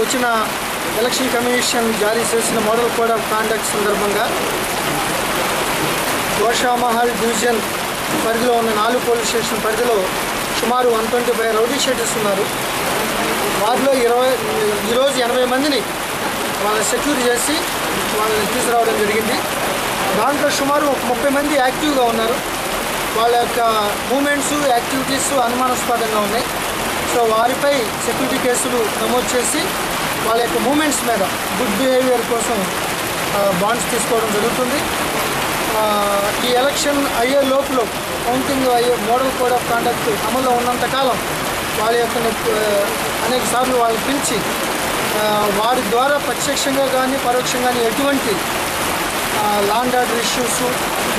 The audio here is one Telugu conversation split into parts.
వచ్చిన ఎలక్షన్ కమిషన్ జారీ చేసిన మోడల్ కోడ్ ఆఫ్ కాండక్ట్ సందర్భంగా గోషామహల్ డివిజన్ పరిధిలో ఉన్న 4 పోలీస్ స్టేషన్ పరిధిలో సుమారు 125 రౌడీ షీటర్స్ ఉన్నారు. వారిలో ఈరోజు 80 మందిని వాళ్ళని సెక్యూర్ చేసి వాళ్ళని తీసుకురావడం జరిగింది. దాంట్లో సుమారు 30 మంది యాక్టివ్గా ఉన్నారు. వాళ్ళ యొక్క మూమెంట్స్ యాక్టివిటీస్ అనుమానాస్పదంగా ఉన్నాయి. సో వారిపై సెక్యూరిటీ కేసులు నమోదు చేసి వాళ్ళ యొక్క మూమెంట్స్ మీద గుడ్ బిహేవియర్ కోసం బాండ్స్ తీసుకోవడం జరుగుతుంది. ఈ ఎలక్షన్ అయ్యే లోపల కౌంటింగ్ అయ్యే మోడల్ కోడ్ ఆఫ్ కాండక్ట్ అమల్లో ఉన్నంతకాలం వాళ్ళ యొక్క అనేక సార్లు వాళ్ళు పిలిచి వారి ద్వారా ప్రత్యక్షంగా కానీ పరోక్షంగా కానీ ఎటువంటి లా అండ్ ఆర్డర్ ఇష్యూస్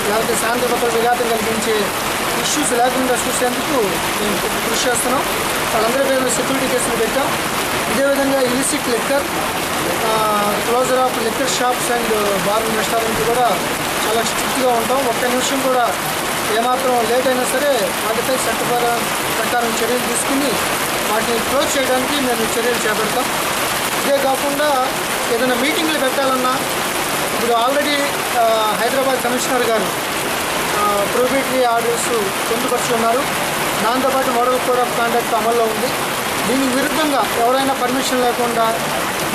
లేకపోతే శాంతి భద్రత విఘాతం కల్పించే ఇష్యూస్ లేకుండా చూసేందుకు మేము కృషి చేస్తున్నాం. వాళ్ళందరి పేరు సెక్యూరిటీ కేసులు పెట్టాం. ఇదేవిధంగా illicit liquor, closure of liquor shops and bar restaurant కూడా చాలా స్ట్రిక్ట్గా ఉంటాం. ఒక్క నిమిషం కూడా ఏమాత్రం లేట్ అయినా సరే వాటిపై చట్ట ప్రకారం చర్యలు తీసుకుని వాటిని క్లోజ్ చేయడానికి మేము చర్యలు చేపడతాం. ఇదే కాకుండా ఏదైనా మీటింగ్లు పెట్టాలన్నా ఇప్పుడు ఆల్రెడీ హైదరాబాద్ కమిషనర్ గారు ప్రొహిబిటరీ ఆర్డర్స్ పొందుపరిచి ఉన్నారు. దాంతోపాటు మోడల్ కోడ్ ఆఫ్ కాండక్ట్ అమల్లో ఉంది. దీనికి విరుద్ధంగా ఎవరైనా పర్మిషన్ లేకుండా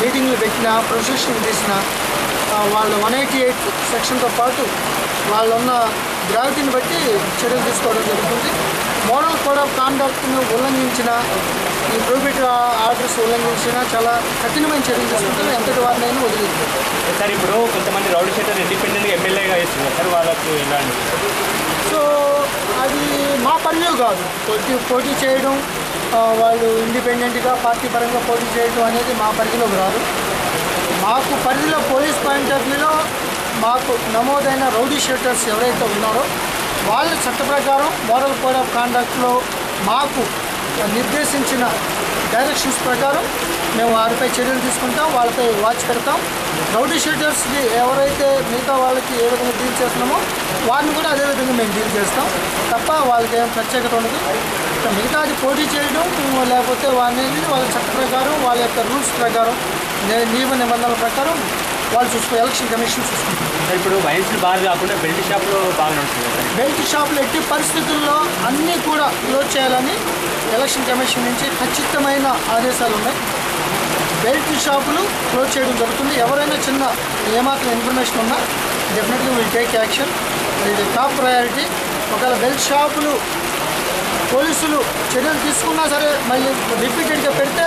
మీటింగ్లు పెట్టినా ప్రొసెషన్ తీసినా వాళ్ళు 188 సెక్షన్తో పాటు వాళ్ళున్న గ్రావిటీని బట్టి చర్యలు తీసుకోవడం జరుగుతుంది. మోడల్ కోడ్ ఆఫ్ కాండక్ట్ను ఉల్లంఘించిన ఈ ప్రొహిబిటరీ ఆర్డర్స్ ఉల్లంఘించిన చాలా కఠినమైన చర్యలు తీసుకుంటారు. ఎంతటి వారినైనా వదిలేదు. సార్ ఇప్పుడు కొంతమంది రౌడీ షీటర్ ఇండిపెండెంట్గా ఎమ్మెల్యేగా వేస్తున్నారు సార్, వాళ్ళకు ఇలాంటి సో అది మా పర్వ్యూ కాదు. పోటీ చేయడం, వాళ్ళు ఇండిపెండెంట్గా పార్టీ పరంగా పోటీ చేయడం అనేది మా పరిధిలోకి రాదు. మాకు పరిధిలో పోలీస్ పాయింట్ ఆఫ్ వ్యూలో మాకు నమోదైన రౌడీ షీటర్స్ ఎవరైతే ఉన్నారో వాళ్ళు చట్ట ప్రకారం మోడల్ కోడ్ ఆఫ్ కాండక్ట్లో మాకు నిర్దేశించిన డైరెక్షన్స్ ప్రకారం మేము వారిపై చర్యలు తీసుకుంటాం, వాళ్ళపై వాచ్ పెడతాం. రౌడీ షీటర్స్కి ఎవరైతే మిగతా వాళ్ళకి ఏ విధంగా డీల్ చేస్తున్నామో వారిని కూడా అదే విధంగా మేము డీల్ చేస్తాం తప్ప వాళ్ళకి ఏం ప్రత్యేకత ఉండదు. మిగతాది పోటీ చేయడం లేకపోతే వాళ్ళ చట్ట ప్రకారం వాళ్ళ యొక్క రూల్స్ ప్రకారం నియమ నిబంధనల ప్రకారం వాళ్ళు ఎలక్షన్ కమిషన్ చూసుకుంటారు. ఇప్పుడు వైన్స్ బార్ కాకుండా బెల్ట్ షాప్లో బాగా ఉంటుంది. బెల్ట్ షాపులు ఎట్టి పరిస్థితుల్లో అన్నీ కూడా క్లోజ్ చేయాలని ఎలక్షన్ కమిషన్ నుంచి ఖచ్చితమైన ఆదేశాలు ఉన్నాయి. బెల్ట్ షాపులు క్లోజ్ చేయడం జరుగుతుంది. ఎవరైనా చిన్న ఏమాత్రం ఇన్ఫర్మేషన్ ఉన్నా డెఫినెట్గా విల్ టేక్ యాక్షన్. ఇది టాప్ ప్రయారిటీ. ఒకవేళ బెల్ట్ షాపులు పోలీసులు చర్యలు తీసుకున్నా సరే మళ్ళీ రిపీటెడ్గా పెడితే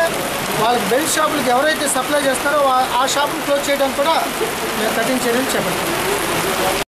వాళ్ళకి బెల్ట్ షాపులకి ఎవరైతే సప్లై చేస్తారో ఆ షాపును క్లోజ్ చేయడానికి కూడా మేము కఠిన చర్యలు చేపడతాం.